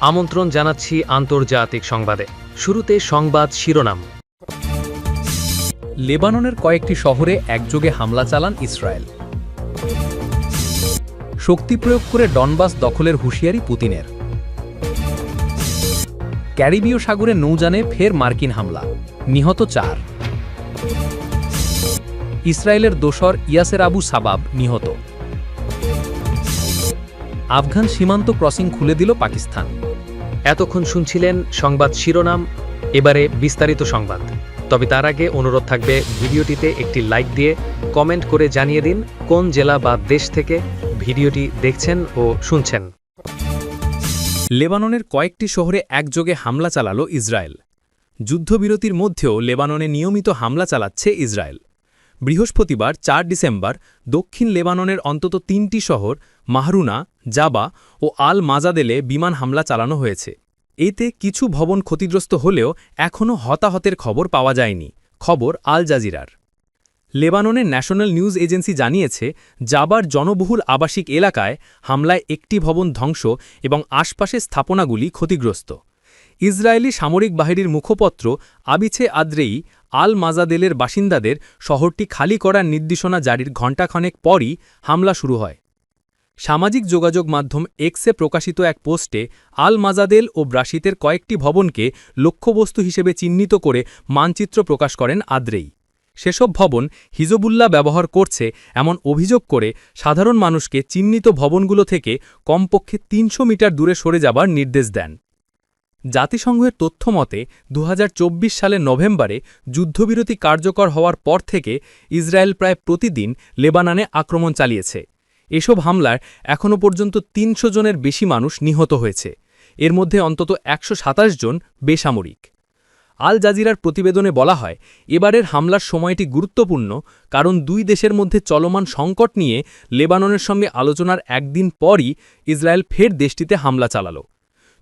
আমন্ত্রণ জানাচ্ছি আন্তর্জাতিক সংবাদে। শুরুতে সংবাদ শিরোনাম। লেবাননের কয়েকটি শহরে একযোগে হামলা চালান ইসরায়েল। শক্তি প্রয়োগ করে ডনবাস দখলের হুঁশিয়ারি পুতিনের। ক্যারিবীয় সাগরে নৌযানে ফের মার্কিন হামলা, নিহত 4। ইসরায়েলের দোসর ইয়াসের আবু সাবাব নিহত। আফগান সীমান্ত ক্রসিং খুলে দিল পাকিস্তান। এতক্ষণ শুনছিলেন সংবাদ শিরোনাম, এবারে বিস্তারিত সংবাদ। তবে তার আগে অনুরোধ থাকবে ভিডিওটিতে একটি লাইক দিয়ে কমেন্ট করে জানিয়ে দিন কোন জেলা বা দেশ থেকে ভিডিওটি দেখছেন ও শুনছেন। লেবাননের কয়েকটি শহরে একযোগে হামলা চালালো ইসরায়েল। যুদ্ধবিরতির মধ্যেও লেবাননে নিয়মিত হামলা চালাচ্ছে ইসরায়েল। বৃহস্পতিবার 4 ডিসেম্বর দক্ষিণ লেবাননের অন্তত 3টি শহর মাহরুনা, জাবা ও আল মাজাদেলে বিমান হামলা চালানো হয়েছে। এতে কিছু ভবন ক্ষতিগ্রস্ত হলেও এখনও হতাহতের খবর পাওয়া যায়নি। খবর আল জাজিরার। লেবাননের ন্যাশনাল নিউজ এজেন্সি জানিয়েছে, জাবার জনবহুল আবাসিক এলাকায় হামলায় একটি ভবন ধ্বংস এবং আশপাশের স্থাপনাগুলি ক্ষতিগ্রস্ত। ইসরায়েলি সামরিক বাহিনীর মুখপত্র আবিছে আদ্রেই আল মাজাদেলের বাসিন্দাদের শহরটি খালি করার নির্দেশনা জারির ঘণ্টাখানেক পরই হামলা শুরু হয়। সামাজিক যোগাযোগ মাধ্যম এক্সে প্রকাশিত এক পোস্টে আল মাজাদেল ও ব্রাশিতের কয়েকটি ভবনকে লক্ষ্যবস্তু হিসেবে চিহ্নিত করে মানচিত্র প্রকাশ করেন আদ্রেই। সেসব ভবন হিজবুল্লাহ ব্যবহার করছে এমন অভিযোগ করে সাধারণ মানুষকে চিহ্নিত ভবনগুলো থেকে কমপক্ষে 300 মিটার দূরে সরে যাবার নির্দেশ দেন। জাতিসংঘের তথ্যমতে 2024 সালের নভেম্বরে যুদ্ধবিরতি কার্যকর হওয়ার পর থেকে ইসরায়েল প্রায় প্রতিদিন লেবাননে আক্রমণ চালিয়েছে। এসব হামলায় এখনও পর্যন্ত 300 জনের বেশি মানুষ নিহত হয়েছে। এর মধ্যে অন্তত 127 জন বেসামরিক। আল জাজিরার প্রতিবেদনে বলা হয়, এবারের হামলার সময়টি গুরুত্বপূর্ণ কারণ দুই দেশের মধ্যে চলমান সংকট নিয়ে লেবাননের সঙ্গে আলোচনার একদিন পরই ইসরায়েল ফের দেশটিতে হামলা চালাল।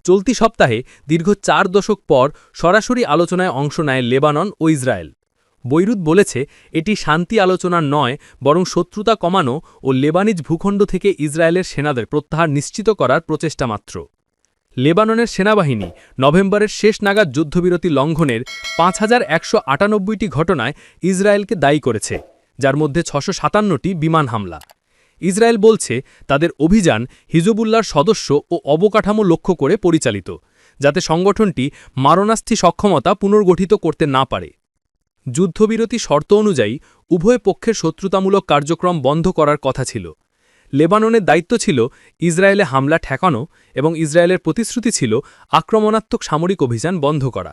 চলতি সপ্তাহে দীর্ঘ 4 দশক পর সরাসরি আলোচনায় অংশ নেয় লেবানন ও ইসরায়েল। বৈরুত বলেছে, এটি শান্তি আলোচনা নয় বরং শত্রুতা কমানো ও লেবানিজ ভূখণ্ড থেকে ইসরায়েলের সেনাদের প্রত্যাহার নিশ্চিত করার প্রচেষ্টা মাত্র। লেবাননের সেনাবাহিনী নভেম্বরের শেষ নাগাদ যুদ্ধবিরতি লঙ্ঘনের 5198টি ঘটনায় ইসরায়েলকে দায়ী করেছে, যার মধ্যে 657টি বিমান হামলা। ইসরায়েল বলছে, তাদের অভিযান হিজবুল্লাহর সদস্য ও অবকাঠামো লক্ষ্য করে পরিচালিত, যাতে সংগঠনটি মারণাস্ত্রী সক্ষমতা পুনর্গঠিত করতে না পারে। যুদ্ধবিরতি শর্ত অনুযায়ী উভয় পক্ষের শত্রুতামূলক কার্যক্রম বন্ধ করার কথা ছিল। লেবাননের দায়িত্ব ছিল ইসরায়েলে হামলা ঠেকানো এবং ইসরায়েলের প্রতিশ্রুতি ছিল আক্রমণাত্মক সামরিক অভিযান বন্ধ করা।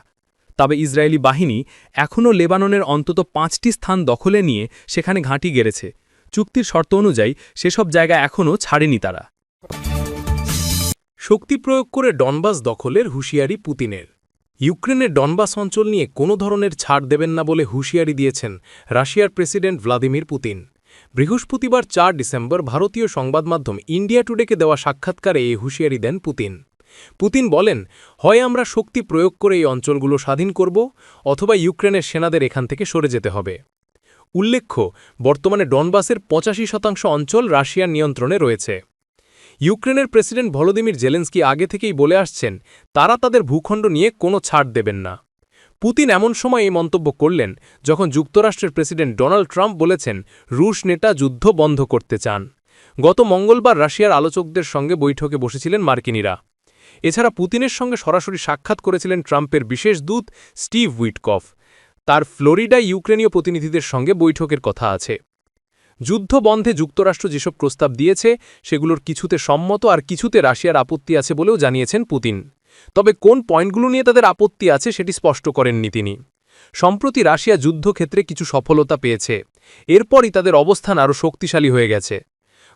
তবে ইসরায়েলি বাহিনী এখনও লেবাননের অন্তত 5টি স্থান দখলে নিয়ে সেখানে ঘাঁটি গেড়েছে। চুক্তির শর্ত অনুযায়ী সেসব জায়গা এখনও ছাড়েনি তারা। শক্তি প্রয়োগ করে ডনবাস দখলের হুঁশিয়ারি পুতিনের। ইউক্রেনের ডনবাস অঞ্চল নিয়ে কোনো ধরনের ছাড় দেবেন না বলে হুঁশিয়ারি দিয়েছেন রাশিয়ার প্রেসিডেন্ট ভ্লাদিমির পুতিন। বৃহস্পতিবার 4 ডিসেম্বর ভারতীয় সংবাদমাধ্যম ইন্ডিয়া টুডেকে দেওয়া সাক্ষাৎকারে এই হুঁশিয়ারি দেন পুতিন। পুতিন বলেন, হয় আমরা শক্তি প্রয়োগ করে এই অঞ্চলগুলো স্বাধীন করব অথবা ইউক্রেনের সেনাদের এখান থেকে সরে যেতে হবে। উল্লেখ্য, বর্তমানে ডনবাসের 85% অঞ্চল রাশিয়ার নিয়ন্ত্রণে রয়েছে। ইউক্রেনের প্রেসিডেন্ট ভলোদিমির জেলেন্সকি আগে থেকেই বলে আসছেন, তারা তাদের ভূখণ্ড নিয়ে কোনো ছাড় দেবেন না। পুতিন এমন সময় এই মন্তব্য করলেন যখন যুক্তরাষ্ট্রের প্রেসিডেন্ট ডোনাল্ড ট্রাম্প বলেছেন, রুশ নেতা যুদ্ধ বন্ধ করতে চান। গত মঙ্গলবার রাশিয়ার আলোচকদের সঙ্গে বৈঠকে বসেছিলেন মার্কিনিরা। এছাড়া পুতিনের সঙ্গে সরাসরি সাক্ষাৎ করেছিলেন ট্রাম্পের বিশেষ দূত স্টিভ উইটকফ। তার ফ্লোরিডায় ইউক্রেনীয় প্রতিনিধিদের সঙ্গে বৈঠকের কথা আছে। যুদ্ধ বন্ধে যুক্তরাষ্ট্র যেসব প্রস্তাব দিয়েছে সেগুলোর কিছুতে সম্মত আর কিছুতে রাশিয়ার আপত্তি আছে বলেও জানিয়েছেন পুতিন। তবে কোন পয়েন্টগুলো নিয়ে তাদের আপত্তি আছে সেটি স্পষ্ট করেননি তিনি। সম্প্রতি রাশিয়া যুদ্ধক্ষেত্রে কিছু সফলতা পেয়েছে, এরপরই তাদের অবস্থান আরও শক্তিশালী হয়ে গেছে।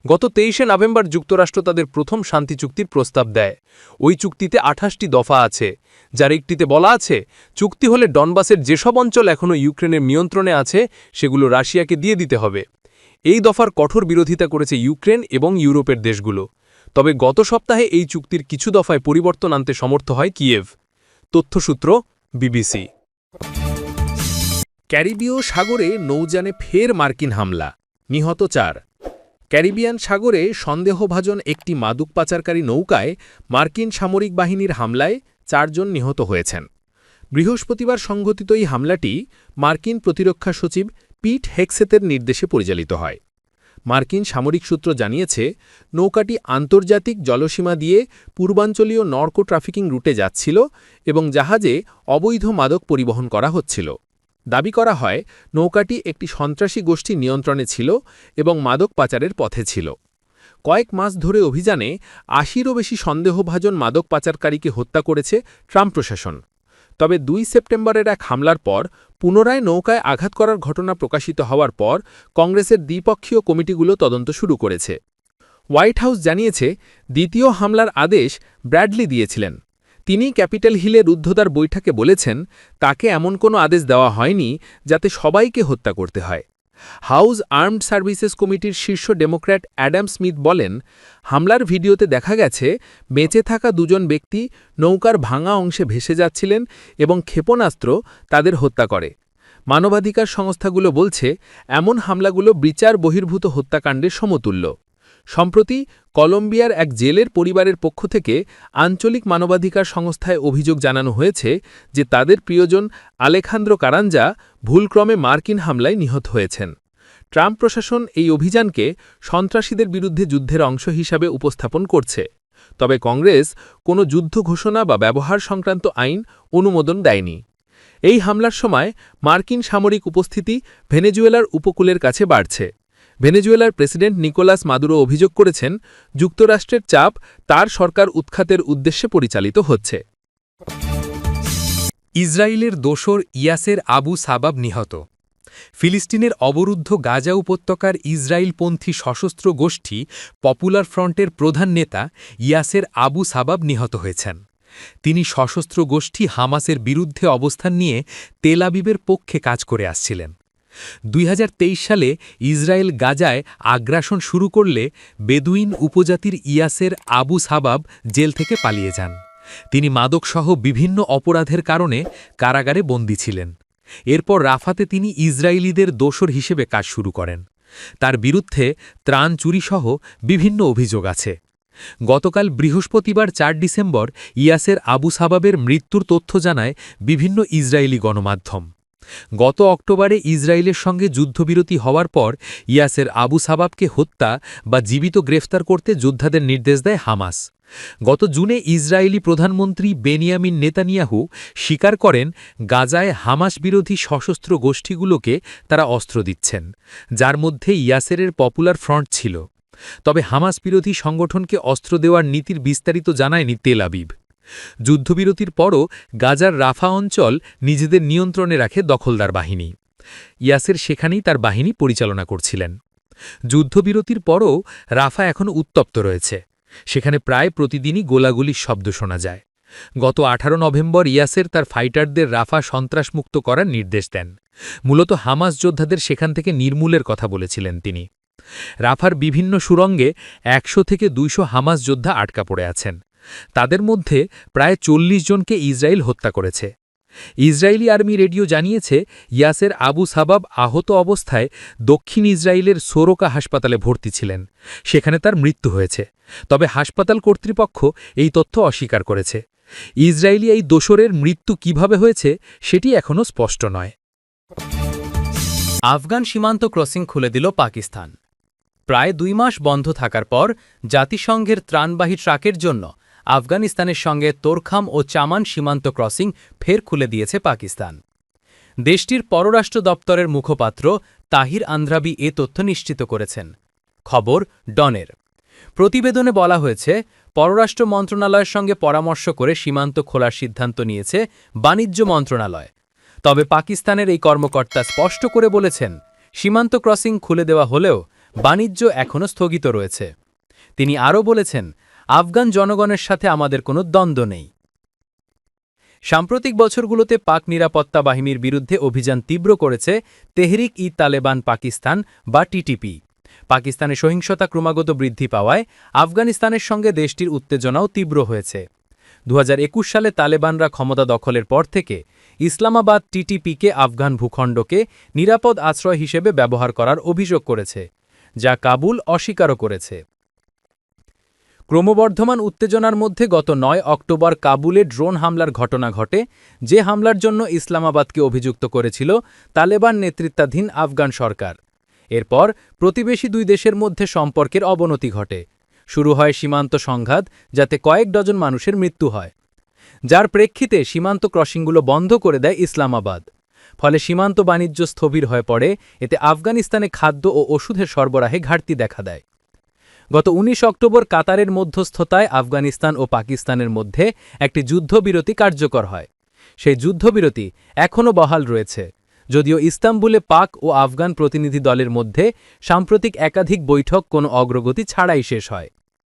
গত 23 নভেম্বর যুক্তরাষ্ট্র তাদের প্রথম শান্তি চুক্তির প্রস্তাব দেয়। ওই চুক্তিতে 28টি দফা আছে, যার একটিতে বলা আছে, চুক্তি হলে ডনবাসের যেসব অঞ্চল এখনও ইউক্রেনের নিয়ন্ত্রণে আছে সেগুলো রাশিয়াকে দিয়ে দিতে হবে। এই দফার কঠোর বিরোধিতা করেছে ইউক্রেন এবং ইউরোপের দেশগুলো। তবে গত সপ্তাহে এই চুক্তির কিছু দফায় পরিবর্তন আনতে সমর্থ হয় কিয়েভ। তথ্যসূত্র বিবিসি। ক্যারিবীয় সাগরে নৌযানে ফের মার্কিন হামলা, নিহত 4। ক্যারিবিয়ান সাগরে সন্দেহভাজন একটি মাদক পাচারকারী নৌকায় মার্কিন সামরিক বাহিনীর হামলায় 4 জন নিহত হয়েছেন। বৃহস্পতিবার সংঘটিত এই হামলাটি মার্কিন প্রতিরক্ষা সচিব পিট হেগসেতের নির্দেশে পরিচালিত হয়। মার্কিন সামরিক সূত্র জানিয়েছে, নৌকাটি আন্তর্জাতিক জলসীমা দিয়ে পূর্বাঞ্চলীয় নর্কো ট্রাফিকিং রুটে যাচ্ছিল এবং জাহাজে অবৈধ মাদক পরিবহন করা হচ্ছিল। দাবি করা হয়, নৌকাটি একটি সন্ত্রাসী গোষ্ঠীর নিয়ন্ত্রণে ছিল এবং মাদক পাচারের পথে ছিল। কয়েক মাস ধরে অভিযানে ৮০-এরও বেশি সন্দেহভাজন মাদক পাচারকারীকে হত্যা করেছে ট্রাম্প প্রশাসন। তবে ২ সেপ্টেম্বরের এক হামলার পর পুনরায় নৌকায় আঘাত করার ঘটনা প্রকাশিত হওয়ার পর কংগ্রেসের দ্বিপক্ষীয় কমিটিগুলো তদন্ত শুরু করেছে। হোয়াইট হাউস জানিয়েছে, দ্বিতীয় হামলার আদেশ ব্র্যাডলি দিয়েছিলেন। তিনি ক্যাপিটাল হিলে রুদ্ধদ্বার বৈঠকে বলেছেন, তাকে এমন কোনো আদেশ দেওয়া হয়নি যাতে সবাইকে হত্যা করতে হয়। হাউস আর্মড সার্ভিসেস কমিটির শীর্ষ ডেমোক্র্যাট অ্যাডাম স্মিথ বলেন, হামলার ভিডিওতে দেখা গেছে বেঁচে থাকা 2 জন ব্যক্তি নৌকার ভাঙা অংশে ভেসে যাচ্ছিলেন এবং ক্ষেপণাস্ত্র তাদের হত্যা করে। মানবাধিকার সংস্থাগুলো বলছে, এমন হামলাগুলো বিচার বহির্ভূত হত্যাকাণ্ডের সমতুল্য। সম্প্রতি কলম্বিয়ার এক জেলের পরিবারের পক্ষ থেকে আঞ্চলিক মানবাধিকার সংস্থায় অভিযোগ জানানো হয়েছে যে তাদের প্রিয়জন আলেখান্দ্রো কারাঞ্জা ভুলক্রমে মার্কিন হামলায় নিহত হয়েছেন। ট্রাম্প প্রশাসন এই অভিযানকে সন্ত্রাসীদের বিরুদ্ধে যুদ্ধের অংশ হিসাবে উপস্থাপন করছে। তবে কংগ্রেস কোনো যুদ্ধ ঘোষণা বা ব্যবহার সংক্রান্ত আইন অনুমোদন দেয়নি। এই হামলার সময় মার্কিন সামরিক উপস্থিতি ভেনেজুয়েলার উপকূলের কাছে বাড়ছে। ভেনেজুয়েলার প্রেসিডেন্ট নিকোলাস মাদুরো অভিযোগ করেছেন, যুক্তরাষ্ট্রের চাপ তার সরকার উৎখাতের উদ্দেশ্যে পরিচালিত হচ্ছে। ইসরায়েলের দোসর ইয়াসের আবু সাবাব নিহত। ফিলিস্তিনের অবরুদ্ধ গাজা উপত্যকার ইসরায়েলপন্থী সশস্ত্র গোষ্ঠী পপুলার ফ্রন্টের প্রধান নেতা ইয়াসের আবু সাবাব নিহত হয়েছেন। তিনি সশস্ত্র গোষ্ঠী হামাসের বিরুদ্ধে অবস্থান নিয়ে তেল আবিবের পক্ষে কাজ করে আসছিলেন। ২০২৩ সালে ইসরায়েল গাজায় আগ্রাসন শুরু করলে বেদুইন উপজাতির ইয়াসের আবু সাবাব জেল থেকে পালিয়ে যান। তিনি মাদকসহ বিভিন্ন অপরাধের কারণে কারাগারে বন্দী ছিলেন। এরপর রাফাতে তিনি ইসরায়েলিদের দোসর হিসেবে কাজ শুরু করেন। তার বিরুদ্ধে ত্রাণ চুরিসহ বিভিন্ন অভিযোগ আছে। গতকাল বৃহস্পতিবার ৪ ডিসেম্বর ইয়াসের আবু সাবাবের মৃত্যুর তথ্য জানায় বিভিন্ন ইসরায়েলি গণমাধ্যম। গত অক্টোবরে ইসরায়েলের সঙ্গে যুদ্ধবিরতি হওয়ার পর ইয়াসের আবু সাবাবকে হত্যা বা জীবিত গ্রেফতার করতে যোদ্ধাদের নির্দেশ দেয় হামাস। গত জুনে ইসরায়েলি প্রধানমন্ত্রী বেনিয়ামিন নেতানিয়াহু স্বীকার করেন, গাজায় হামাস বিরোধী সশস্ত্র গোষ্ঠীগুলোকে তারা অস্ত্র দিচ্ছেন, যার মধ্যে ইয়াসেরের পপুলার ফ্রন্ট ছিল। তবে হামাস বিরোধী সংগঠনকে অস্ত্র দেওয়ার নীতির বিস্তারিত জানায়নি তেল আবিব। যুদ্ধবিরতির পরও গাজার রাফা অঞ্চল নিজেদের নিয়ন্ত্রণে রাখে দখলদার বাহিনী। ইয়াসের সেখানেই তার বাহিনী পরিচালনা করছিলেন। যুদ্ধবিরতির পরও রাফা এখনও উত্তপ্ত রয়েছে। সেখানে প্রায় প্রতিদিনই গোলাগুলির শব্দ শোনা যায়। গত ১৮ নভেম্বর ইয়াসের তার ফাইটারদের রাফা সন্ত্রাসমুক্ত করার নির্দেশ দেন। মূলত হামাস যোদ্ধাদের সেখান থেকে নির্মূলের কথা বলেছিলেন তিনি। রাফার বিভিন্ন সুড়ঙ্গে ১০০ থেকে ২০০ হামাস যোদ্ধা আটকা পড়ে আছেন। তাদের মধ্যে প্রায় ৪০ জনকে ইসরায়েল হত্যা করেছে। ইসরায়েলি আর্মি রেডিও জানিয়েছে, ইয়াসের আবু সাবাব আহত অবস্থায় দক্ষিণ ইসরায়েলের সোরোকা হাসপাতালে ভর্তি ছিলেন। সেখানে তার মৃত্যু হয়েছে। তবে হাসপাতাল কর্তৃপক্ষ এই তথ্য অস্বীকার করেছে। ইসরায়েলি এই দোসরের মৃত্যু কিভাবে হয়েছে সেটি এখনও স্পষ্ট নয়। আফগান সীমান্ত ক্রসিং খুলে দিল পাকিস্তান। প্রায় ২ মাস বন্ধ থাকার পর জাতিসংঘের ত্রাণবাহী ট্রাকের জন্য আফগানিস্তানের সঙ্গে তোরখাম ও চামান সীমান্ত ক্রসিং ফের খুলে দিয়েছে পাকিস্তান। দেশটির পররাষ্ট্র দপ্তরের মুখপাত্র তাহির আন্দ্রাবি এ তথ্য নিশ্চিত করেছেন। খবর ডনের। প্রতিবেদনে বলা হয়েছে, পররাষ্ট্র মন্ত্রণালয়ের সঙ্গে পরামর্শ করে সীমান্ত খোলার সিদ্ধান্ত নিয়েছে বাণিজ্য মন্ত্রণালয়। তবে পাকিস্তানের এই কর্মকর্তা স্পষ্ট করে বলেছেন, সীমান্ত ক্রসিং খুলে দেওয়া হলেও বাণিজ্য এখনও স্থগিত রয়েছে। তিনি আরও বলেছেন, আফগান জনগণের সাথে আমাদের কোনো দ্বন্দ্ব নেই। সাম্প্রতিক বছরগুলোতে পাক নিরাপত্তা বাহিনীর বিরুদ্ধে অভিযান তীব্র করেছে তেহরিক-ই-তালেবান পাকিস্তান বা টিটিপি। পাকিস্তানে সহিংসতা ক্রমাগত বৃদ্ধি পাওয়ায় আফগানিস্তানের সঙ্গে দেশটির উত্তেজনাও তীব্র হয়েছে। ২০২১ সালে তালেবানরা ক্ষমতা দখলের পর থেকে ইসলামাবাদ টিটিপিকে আফগান ভূখণ্ডকে নিরাপদ আশ্রয় হিসেবে ব্যবহার করার অভিযোগ করেছে, যা কাবুল অস্বীকারও করেছে। ক্রমবর্ধমান উত্তেজনার মধ্যে গত ৯ অক্টোবর কাবুলে ড্রোন হামলার ঘটনা ঘটে, যে হামলার জন্য ইসলামাবাদকে অভিযুক্ত করেছিল তালেবান নেতৃত্বাধীন আফগান সরকার। এরপর প্রতিবেশী দুই দেশের মধ্যে সম্পর্কের অবনতি ঘটে। শুরু হয় সীমান্ত সংঘাত, যাতে কয়েক ডজন মানুষের মৃত্যু হয়, যার প্রেক্ষিতে সীমান্ত ক্রসিংগুলো বন্ধ করে দেয় ইসলামাবাদ। ফলে সীমান্ত বাণিজ্য স্থবির হয়ে পড়ে, এতে আফগানিস্তানে খাদ্য ও ওষুধের সরবরাহে ঘাটতি দেখা দেয়। গত ১৯ অক্টোবর কাতারের মধ্যস্থতায় আফগানিস্তান ও পাকিস্তানের মধ্যে একটি যুদ্ধবিরতি কার্যকর হয়। সেই যুদ্ধবিরতি এখনও বহাল রয়েছে, যদিও ইস্তাম্বুলে পাক ও আফগান প্রতিনিধি দলের মধ্যে সাম্প্রতিক একাধিক বৈঠক কোনো অগ্রগতি ছাড়াই শেষ হয়।